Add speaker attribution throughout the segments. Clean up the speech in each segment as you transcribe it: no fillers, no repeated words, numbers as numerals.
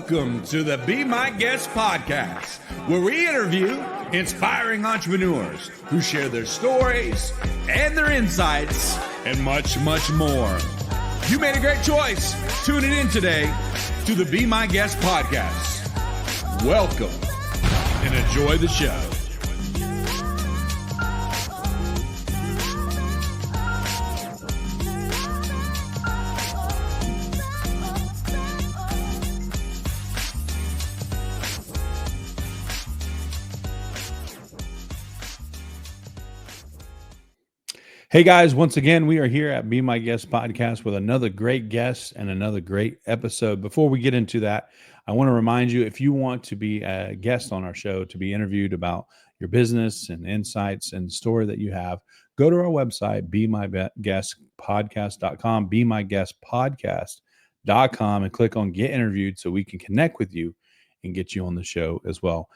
Speaker 1: Welcome to the Be My Guest podcast, where we interview inspiring entrepreneurs who share their stories and their insights and much, much more. You made a great choice tuning in today to the Be My Guest podcast. Welcome and enjoy the show. Hey guys, once again, we are here at Be My Guest podcast with another great guest and another great episode. Before we get into that, I want to remind you, if you want to be a guest on our show, to be interviewed about your business and insights and story that you have, go to our website, BeMyGuestPodcast.com, BeMyGuestPodcast.com, and click on Get Interviewed so we can connect with you and get you on the show as well.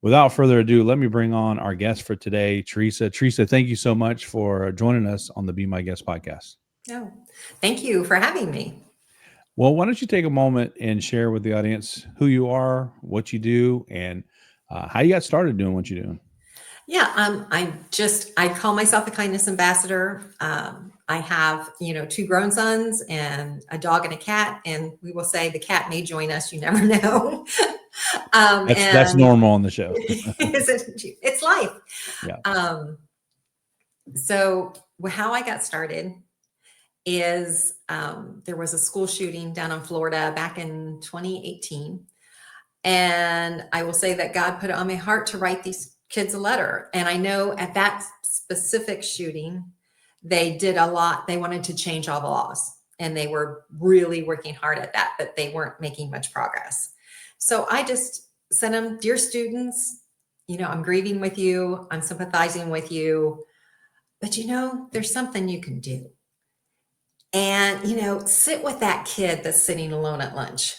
Speaker 1: Without further ado, let me bring on our guest for today, Teresa. Teresa, thank you so much for joining us on the Be My Guest podcast.
Speaker 2: Oh, thank you for having me.
Speaker 1: Well, why don't you take a moment and share with the audience who you are, what you do, and how you got started doing what you're doing.
Speaker 2: Yeah, I call myself a kindness ambassador. I have, two grown sons and a dog and a cat, and we will say the cat may join us. You never know.
Speaker 1: That's normal on the show.
Speaker 2: It's life.
Speaker 1: Yeah.
Speaker 2: So how I got started is there was a school shooting down in Florida back in 2018. And I will say that God put it on my heart to write these kids a letter. And I know at that specific shooting, they did a lot. They wanted to change all the laws, and they were really working hard at that, but they weren't making much progress. So I just sent them, dear students, I'm grieving with you. I'm sympathizing with you, but there's something you can do. And, sit with that kid that's sitting alone at lunch.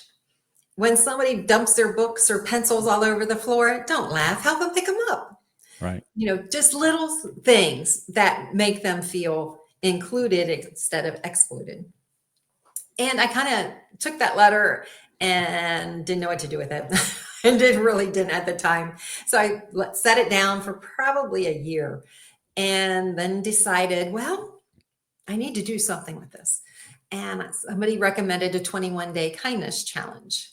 Speaker 2: When somebody dumps their books or pencils all over the floor, don't laugh, help them pick them up.
Speaker 1: Right.
Speaker 2: Just little things that make them feel included instead of excluded. And I kind of took that letter and didn't know what to do with it and didn't at the time. So I set it down for probably a year and then decided, well, I need to do something with this. And somebody recommended a 21-day kindness challenge.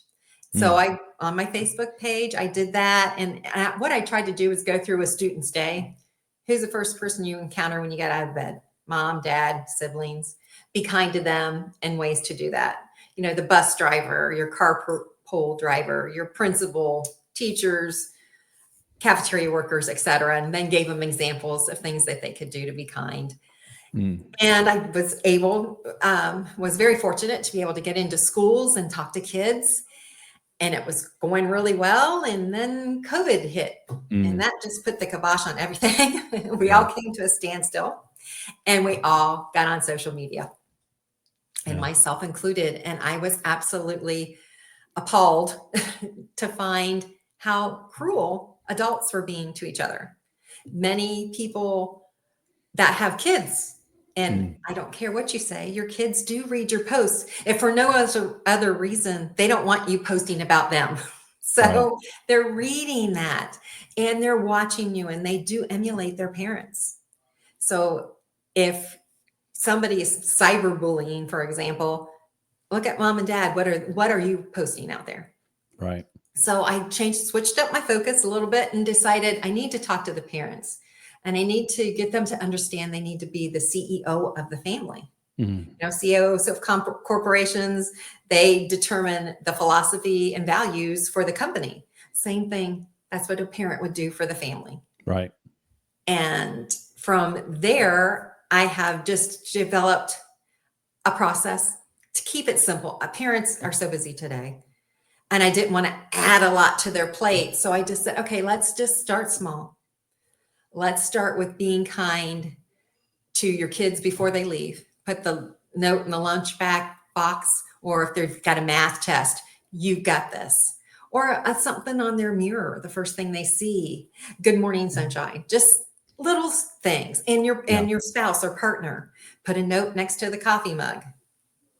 Speaker 2: So on my Facebook page, I did that. And what I tried to do is go through a student's day. Who's the first person you encounter when you get out of bed? Mom, dad, siblings. Be kind to them, and ways to do that. The bus driver, your carpool driver, your principal, teachers, cafeteria workers, etc. And then gave them examples of things that they could do to be kind. And I was very fortunate to be able to get into schools and talk to kids. And it was going really well. And then COVID hit, and that just put the kibosh on everything. We all came to a standstill, and we all got on social media, and myself included. And I was absolutely appalled to find how cruel adults were being to each other. Many people that have kids, and I don't care what you say, your kids do read your posts. If for no other reason, they don't want you posting about them. So they're reading that, and they're watching you, and they do emulate their parents. So if somebody is cyberbullying, for example, look at mom and dad. What are you posting out there?
Speaker 1: Right.
Speaker 2: So I switched up my focus a little bit and decided I need to talk to the parents. And I need to get them to understand they need to be the CEO of the family. CEOs of corporations, they determine the philosophy and values for the company. Same thing. That's what a parent would do for the family.
Speaker 1: Right.
Speaker 2: And from there, I have just developed a process to keep it simple. Parents are so busy today, and I didn't want to add a lot to their plate. So I just said, okay, let's just start small. Let's start with being kind to your kids before they leave. Put the note in the lunch box, or if they've got a math test, you got this. Or something on their mirror, the first thing they see. Good morning, sunshine. Just little things. And your spouse or partner, put a note next to the coffee mug.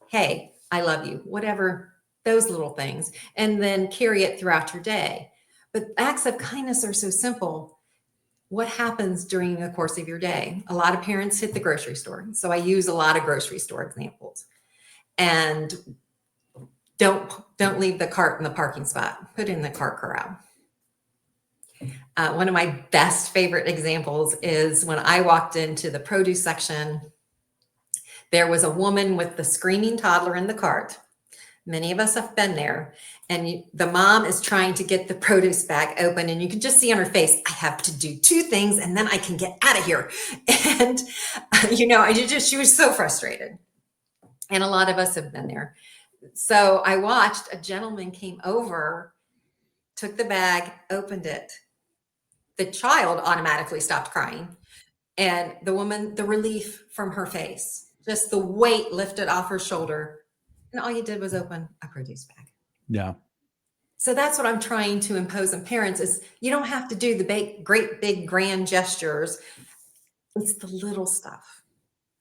Speaker 2: Hey, I love you. Whatever those little things, and then carry it throughout your day. But acts of kindness are so simple. What happens during the course of your day? A lot of parents hit the grocery store. So I use a lot of grocery store examples. And don't leave the cart in the parking spot. Put it in the cart corral. One of my best favorite examples is when I walked into the produce section, there was a woman with the screaming toddler in the cart. Many of us have been there. And the mom is trying to get the produce bag open, and you can just see on her face, I have to do 2 things and then I can get out of here. And, she was so frustrated. And a lot of us have been there. So I watched a gentleman came over, took the bag, opened it. The child automatically stopped crying. And the woman, the relief from her face, just the weight lifted off her shoulder. And all you did was open a produce bag.
Speaker 3: Yeah.
Speaker 2: So that's what I'm trying to impose on parents is you don't have to do the great, big, grand gestures. It's the little stuff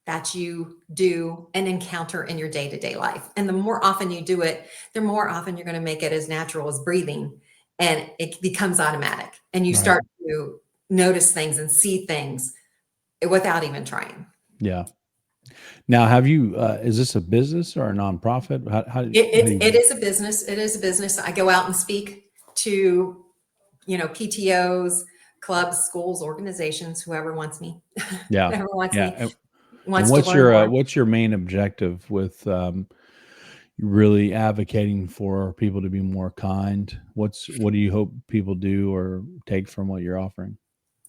Speaker 2: that you do and encounter in your day-to-day life. And the more often you do it, the more often you're going to make it as natural as breathing. And it becomes automatic. And you start to notice things and see things without even trying.
Speaker 3: Yeah. Now, have you, is this a business or a nonprofit?
Speaker 2: It is a business. It is a business. I go out and speak to, PTOs, clubs, schools, organizations, whoever wants me.
Speaker 3: Yeah.
Speaker 2: Whoever wants me.
Speaker 3: And
Speaker 2: Wants
Speaker 3: what's
Speaker 2: to learn more.
Speaker 3: what's your main objective with really advocating for people to be more kind? What do you hope people do or take from what you're offering?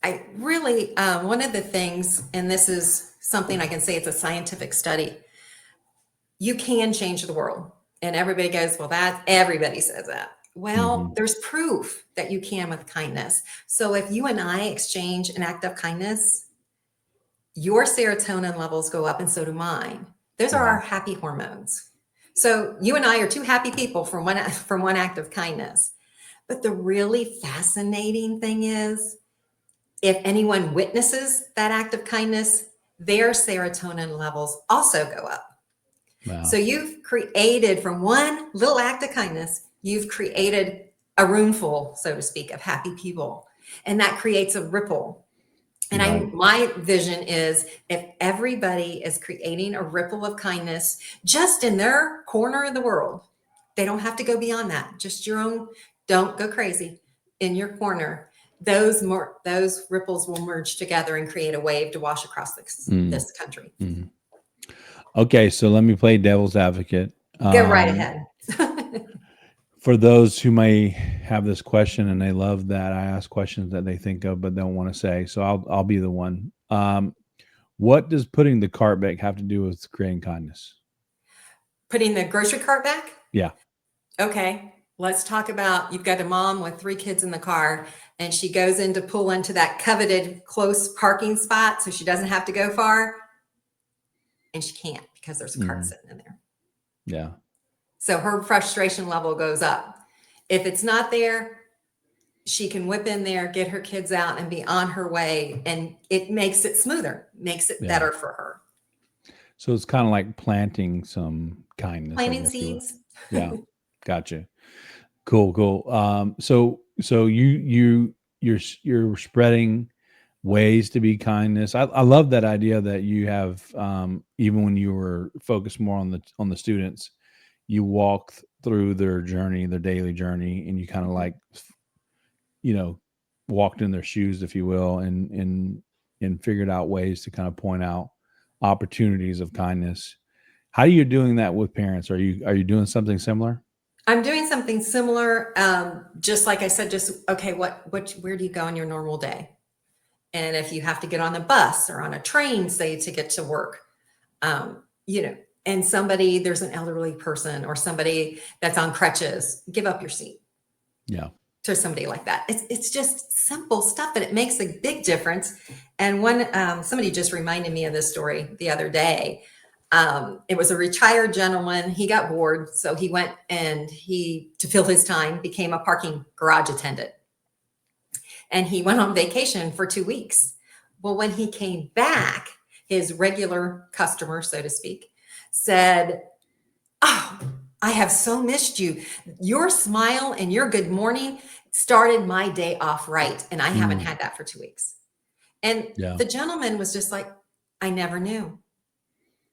Speaker 2: I really, one of the things, and this is something I can say, it's a scientific study. You can change the world. And everybody goes, well, everybody says that. Well, there's proof that you can with kindness. So if you and I exchange an act of kindness, your serotonin levels go up and so do mine. Those are our happy hormones. So you and I are 2 happy people from one act of kindness. But the really fascinating thing is, if anyone witnesses that act of kindness, their serotonin levels also go up.
Speaker 3: Wow.
Speaker 2: So you've created, from one little act of kindness, you've created a room full, so to speak, of happy people. And that creates a ripple. And my vision is if everybody is creating a ripple of kindness just in their corner of the world, they don't have to go beyond that, just your own, don't go crazy in your corner. Those ripples will merge together and create a wave to wash across this country.
Speaker 3: Okay, so let me play devil's advocate.
Speaker 2: Go right ahead.
Speaker 3: For those who may have this question and they love that I ask questions that they think of but don't want to say, so I'll be the one. What does putting the cart back have to do with creating kindness?
Speaker 2: Putting the grocery cart back?
Speaker 3: Yeah.
Speaker 2: Okay. Let's talk about, you've got a mom with 3 kids in the car, and she goes in to pull into that coveted close parking spot so she doesn't have to go far. And she can't because there's a cart sitting in there.
Speaker 3: Yeah.
Speaker 2: So her frustration level goes up. If it's not there, she can whip in there, get her kids out, and be on her way. And it makes it smoother, makes it better for her.
Speaker 3: So it's kind of like planting some kindness.
Speaker 2: Planting seeds.
Speaker 3: Yeah. Gotcha. Cool. So you're spreading ways to be kindness. I love that idea that you have, even when you were focused more on the students, you walked through their journey, their daily journey, and you kind of like, walked in their shoes, if you will, and figured out ways to kind of point out opportunities of kindness. How are you doing that with parents? Are you doing something similar?
Speaker 2: I'm doing something similar. Just like I said, okay, where do you go on your normal day? And if you have to get on the bus or on a train, say, to get to work, and there's an elderly person or somebody that's on crutches, give up your seat.
Speaker 3: Yeah.
Speaker 2: To somebody like that. It's just simple stuff, but it makes a big difference. And somebody just reminded me of this story the other day. It was a retired gentleman. He got bored, so he went and to fill his time, became a parking garage attendant. And he went on vacation for 2 weeks. Well, when he came back, his regular customer, so to speak, said, "Oh, I have so missed you. Your smile and your good morning started my day off right. And I haven't had that for 2 weeks. And
Speaker 3: Yeah.
Speaker 2: the gentleman was just like, I never knew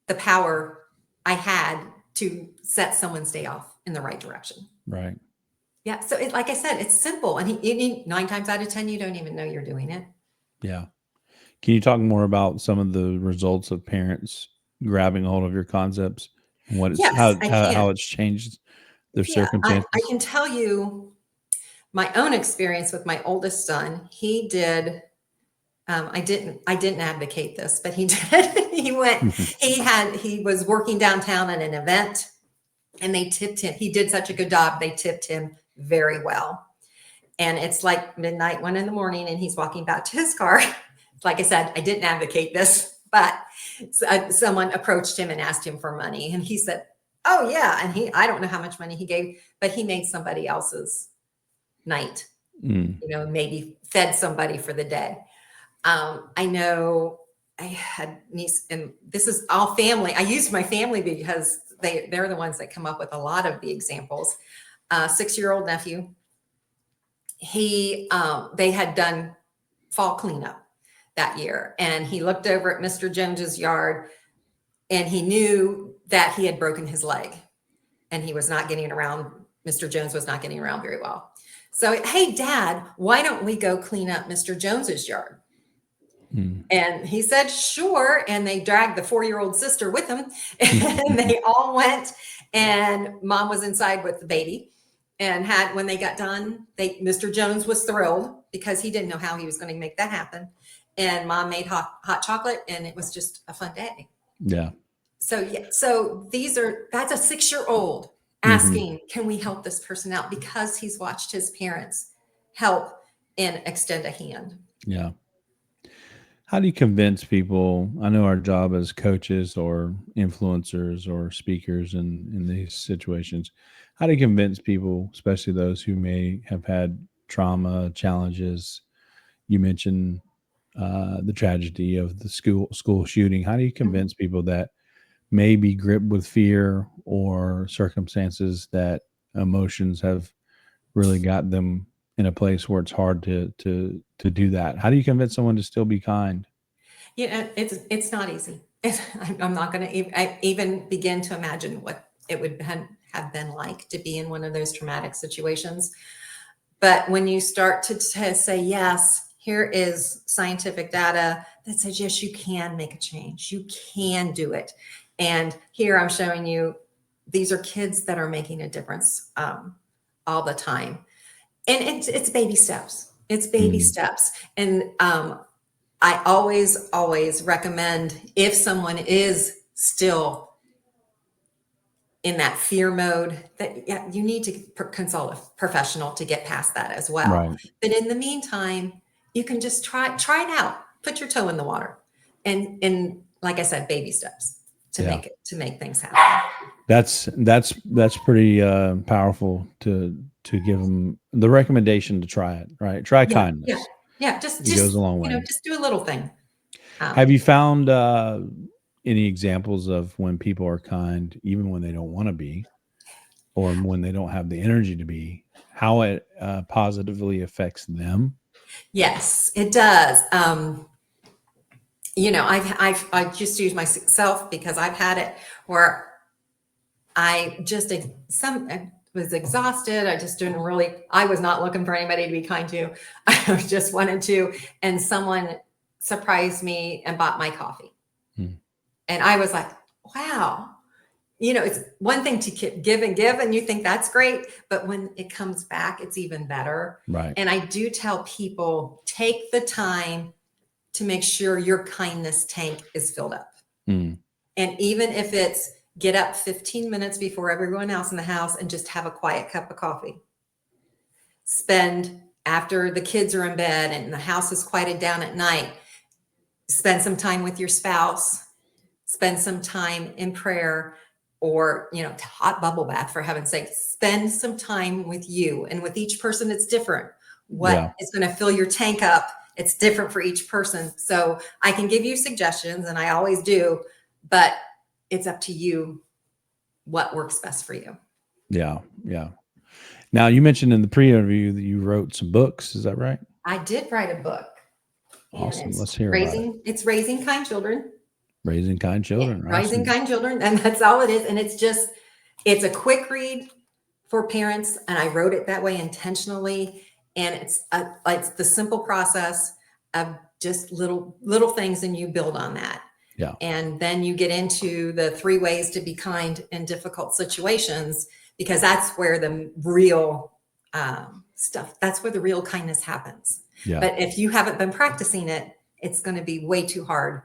Speaker 2: the power I had to set someone's day off in the right direction.
Speaker 3: Right.
Speaker 2: Yeah. So like I said, it's simple. And 9 times out of 10, you don't even know you're doing it.
Speaker 3: Yeah. Can you talk more about some of the results of parents grabbing a hold of your concepts and what it's
Speaker 2: Yes, I
Speaker 3: how
Speaker 2: can.
Speaker 3: it's changed their
Speaker 2: Yeah. I
Speaker 3: circumstances?
Speaker 2: can tell you my own experience with my oldest son. He did. I didn't advocate this, but he did. He was working downtown at an event, and they tipped him. He did such a good job. They tipped him very well. And it's like midnight, 1 a.m, and he's walking back to his car. Like I said, I didn't advocate this, but someone approached him and asked him for money. And he said, oh yeah. And I don't know how much money he gave, but he made somebody else's night, maybe fed somebody for the day. I know I had niece, and this is all family. I used my family because they're the ones that come up with a lot of the examples. 6-year-old nephew, they had done fall cleanup that year, and he looked over at Mr. Jones's yard, and he knew that he had broken his leg, and he was not getting around. Mr. Jones was not getting around very well. So, hey, Dad, why don't we go clean up Mr. Jones's yard? And he said, sure. And they dragged the 4-year-old sister with him, and they all went, and Mom was inside with the baby. And when they got done, Mr. Jones was thrilled because he didn't know how he was going to make that happen. And Mom made hot chocolate, and it was just a fun day.
Speaker 3: Yeah.
Speaker 2: So that's a 6-year-old asking, can we help this person out? Because he's watched his parents help and extend a hand.
Speaker 3: Yeah. How do you convince people? I know our job as coaches or influencers or speakers in these situations. How do you convince people, especially those who may have had trauma, challenges? You mentioned the tragedy of the school shooting. How do you convince people that may be gripped with fear or circumstances that emotions have really got them in a place where it's hard to do that? How do you convince someone to still be kind?
Speaker 2: It's not easy. I'm not going to even begin to imagine what it would have been like to be in one of those traumatic situations. But when you start to say, yes, here is scientific data that says, yes, you can make a change. You can do it. And here I'm showing you, these are kids that are making a difference all the time. And it's baby steps. It's baby steps. And I always recommend, if someone is still in that fear mode, that you need to consult a professional to get past that as well.
Speaker 3: Right.
Speaker 2: But in the meantime, you can just try it out. Put your toe in the water, and like I said, baby steps to make things happen.
Speaker 3: That's pretty powerful to give them the recommendation to try it. Right. Try kindness.
Speaker 2: Yeah. Just
Speaker 3: goes a long way.
Speaker 2: Just do a little thing.
Speaker 3: Have you found any examples of when people are kind, even when they don't want to be, or when they don't have the energy to be, how it positively affects them?
Speaker 2: Yes, it does. I just use myself because I've had it where I was exhausted. I was not looking for anybody to be kind to. I just wanted to, and someone surprised me and bought my coffee. And I was like, wow, it's one thing to give and you think that's great, but when it comes back, it's even better.
Speaker 3: Right.
Speaker 2: And I do tell people, take the time to make sure your kindness tank is filled up. And even if it's get up 15 minutes before everyone else in the house and just have a quiet cup of coffee. Spend, after the kids are in bed and the house is quieted down at night, spend some time with your spouse, spend some time in prayer, or, hot bubble bath, for heaven's sake. Spend some time with you. And with each person, it's different. What is going to fill your tank up, it's different for each person. So I can give you suggestions, and I always do, but it's up to you what works best for you.
Speaker 3: Yeah. Yeah. Now, you mentioned in the pre-interview that you wrote some books. Is that right?
Speaker 2: I did write a book, and
Speaker 3: Awesome. Let's hear about it.
Speaker 2: it's raising kind children.
Speaker 3: Raising kind
Speaker 2: Yeah,
Speaker 3: children.
Speaker 2: raising
Speaker 3: Awesome.
Speaker 2: kind children, and that's all it is. And it's a quick read for parents, and I wrote it that way intentionally. And it's the simple process of just little things, and you build on that.
Speaker 3: Yeah.
Speaker 2: And then you get into the 3 ways to be kind in difficult situations, because that's where the real stuff, that's where the real kindness happens.
Speaker 3: Yeah.
Speaker 2: But if you haven't been practicing it, it's going to be way too hard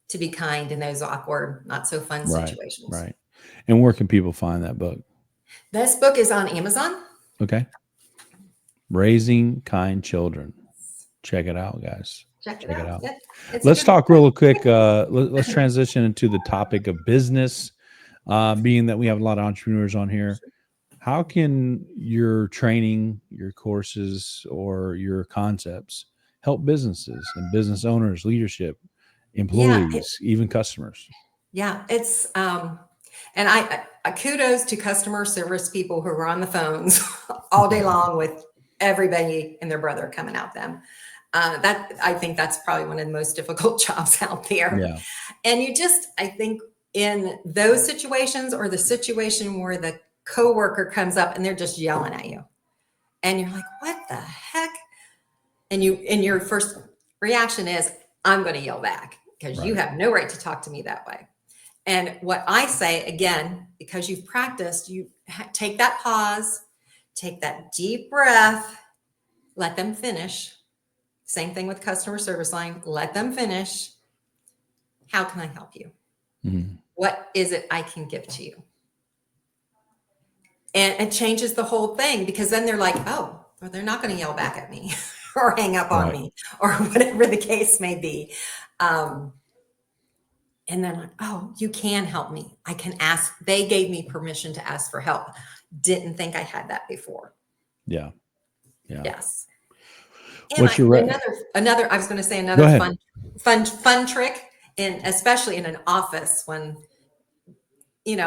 Speaker 2: to be kind in those awkward, not so fun situations.
Speaker 3: Right. And where can people find that book?
Speaker 2: This book is on Amazon.
Speaker 3: Okay. Raising Kind Children. Check it out, guys.
Speaker 2: Check it out. Yeah,
Speaker 3: let's talk real quick. Let's transition into the topic of business. Being that we have a lot of entrepreneurs on here, how can your training, your courses, or your concepts help businesses and business owners, leadership, employees, even customers?
Speaker 2: Yeah, it's and I kudos to customer service people who are on the phones all day long with everybody and their brother coming at them. I think that's probably one of the most difficult jobs out there.
Speaker 3: Yeah.
Speaker 2: And I think in those situations, or the situation where the coworker comes up and they're just yelling at you, and you're like, what the heck? And your first reaction is, I'm going to yell back, because you have no right to talk to me that way. And what I say, again, because you've practiced, you take that pause, take that deep breath, let them finish. Same thing with customer service line. Let them finish. How can I help you?
Speaker 3: Mm-hmm.
Speaker 2: What is it I can give to you? And it changes the whole thing, because then they're like, oh, well, they're not going to yell back at me or hang up on me, or whatever the case may be. And then like, oh, you can help me. I can ask. They gave me permission to ask for help. Didn't think I had that before.
Speaker 3: Yeah.
Speaker 2: Yes. And
Speaker 3: What's your
Speaker 2: another? I was going to say another fun trick, especially in an office, when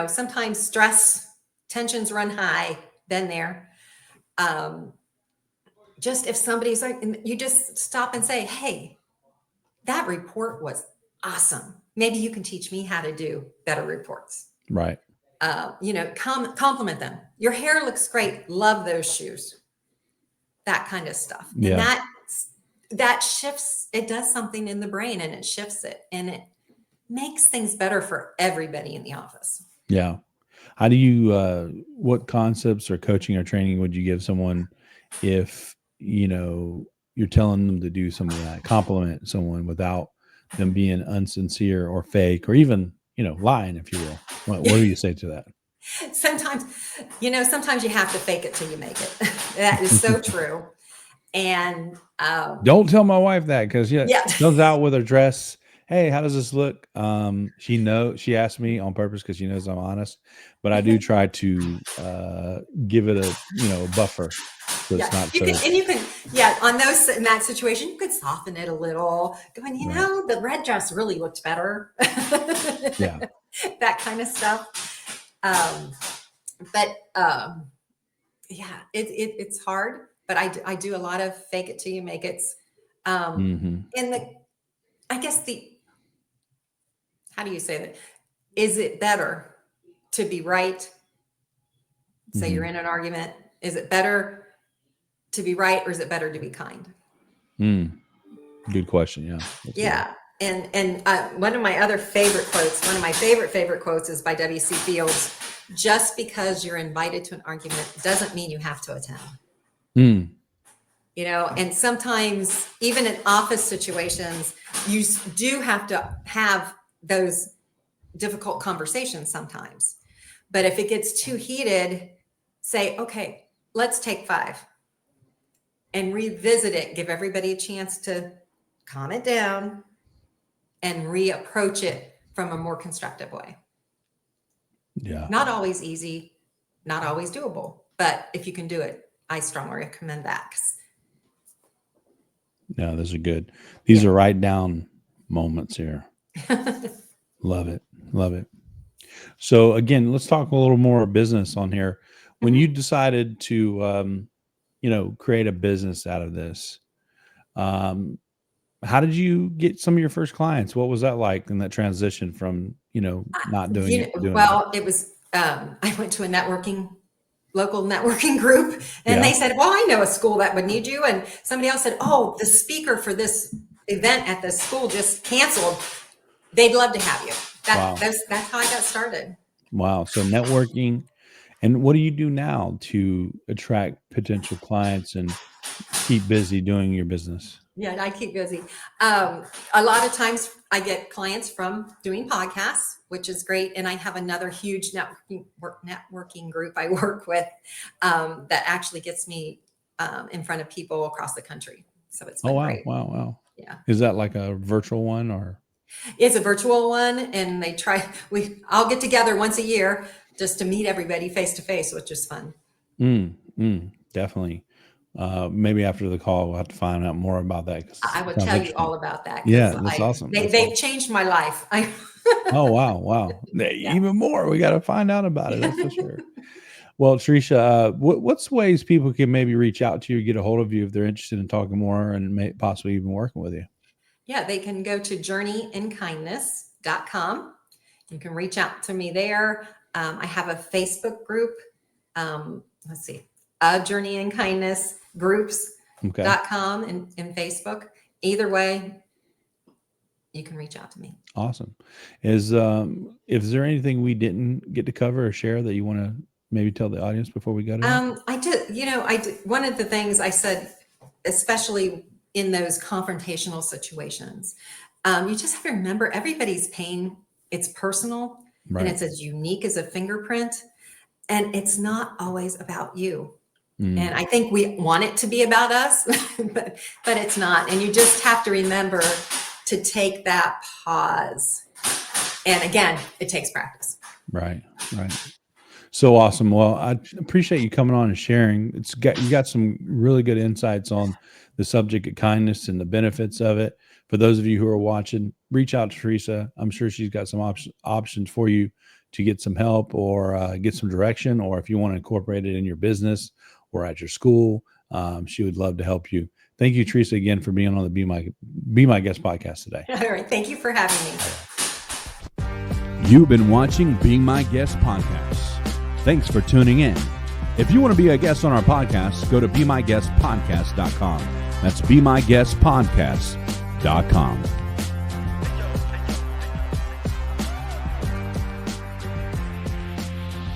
Speaker 2: sometimes tensions run high. Been there. Just if somebody's like, you just stop and say, "Hey, that report was awesome. Maybe you can teach me how to do better reports."
Speaker 3: Right.
Speaker 2: Compliment them. Your hair looks great. Love those shoes. That kind of stuff.
Speaker 3: Yeah.
Speaker 2: And that shifts, it does something in the brain, and it shifts it, and it makes things better for everybody in the office.
Speaker 3: Yeah. How do you, what concepts or coaching or training would you give someone if, you're telling them to do something like compliment someone without them being unsincere or fake, or even, lying, if you will? What do you say to that?
Speaker 2: Sometimes you have to fake it till you make it. That is so true. And
Speaker 3: don't tell my wife that, because comes out with her dress. Hey, how does this look? She asked me on purpose because she knows I'm honest, but I do try to give it a buffer. So it's not
Speaker 2: you can on those, in that situation, you could soften it a little, going, the red dress really looked better.
Speaker 3: Yeah.
Speaker 2: That kind of stuff. It's hard, but I do a lot of fake it till you make it. And how do you say that? Is it better to be right? Say you're in an argument. Is it better to be right, or is it better to be kind?
Speaker 3: Good question. Yeah.
Speaker 2: Yeah. And one of my favorite quotes is by W.C. Fields. Just because you're invited to an argument doesn't mean you have to attend. And sometimes even in office situations, you do have to have those difficult conversations sometimes. But if it gets too heated, say, okay, let's take 5 and revisit it. Give everybody a chance to calm it down and reapproach it from a more constructive way.
Speaker 3: Yeah.
Speaker 2: Not always easy, not always doable, but if you can do it, I strongly recommend that.
Speaker 3: Yeah, those are good. These are write down moments here. Love it. So again, let's talk a little more business on here. When you decided to, create a business out of this, how did you get some of your first clients? What was that like in that transition from, not doing it to doing it?
Speaker 2: It was, I went to a local networking group, and they said, well, I know a school that would need you. And somebody else said, oh, the speaker for this event at the school just canceled. They'd love to have you. That's how I got started.
Speaker 3: Wow. So networking. And what do you do now to attract potential clients and keep busy doing your business?
Speaker 2: Yeah, I keep busy. A lot of times I get clients from doing podcasts, which is great. And I have another huge networking group I work with that actually gets me in front of people across the country. So it's been great.
Speaker 3: Wow.
Speaker 2: Yeah.
Speaker 3: Is that like a virtual one or?
Speaker 2: It's a virtual one, and I'll get together once a year just to meet everybody face to face, which is fun.
Speaker 3: Definitely. Maybe after the call, we'll have to find out more about that.
Speaker 2: I would tell you all about that.
Speaker 3: Yeah, that's awesome.
Speaker 2: They've changed my life.
Speaker 3: Oh, wow. Yeah. Even more. We got to find out about it. That's for sure. Well, Teresa, what's ways people can maybe reach out to you, get a hold of you if they're interested in talking more and possibly even working with you?
Speaker 2: Yeah, they can go to journeyandkindness.com. You can reach out to me there. I have a Facebook group. Let's see, Journey and Kindness groups.com in Facebook. Either way, you can reach out to me.
Speaker 3: Awesome. Is there anything we didn't get to cover or share that you want to maybe tell the audience before we go to
Speaker 2: I did. One of the things I said, especially in those confrontational situations, you just have to remember everybody's pain. It's personal, and it's as unique as a fingerprint, and it's not always about you. And I think we want it to be about us, but it's not. And you just have to remember to take that pause. And again, it takes practice.
Speaker 3: Right. So awesome. Well, I appreciate you coming on and sharing. You got some really good insights on the subject of kindness and the benefits of it. For those of you who are watching, reach out to Teresa. I'm sure she's got some options for you to get some help or get some direction, or if you want to incorporate it in your business or at your school, she would love to help you. Thank you, Teresa, again for being on the Be My Guest podcast today.
Speaker 2: All right. Thank you for having me.
Speaker 1: You've been watching Be My Guest podcast. Thanks for tuning in. If you want to be a guest on our podcast, go to BeMyGuestPodcast.com. That's BeMyGuestPodcast.com.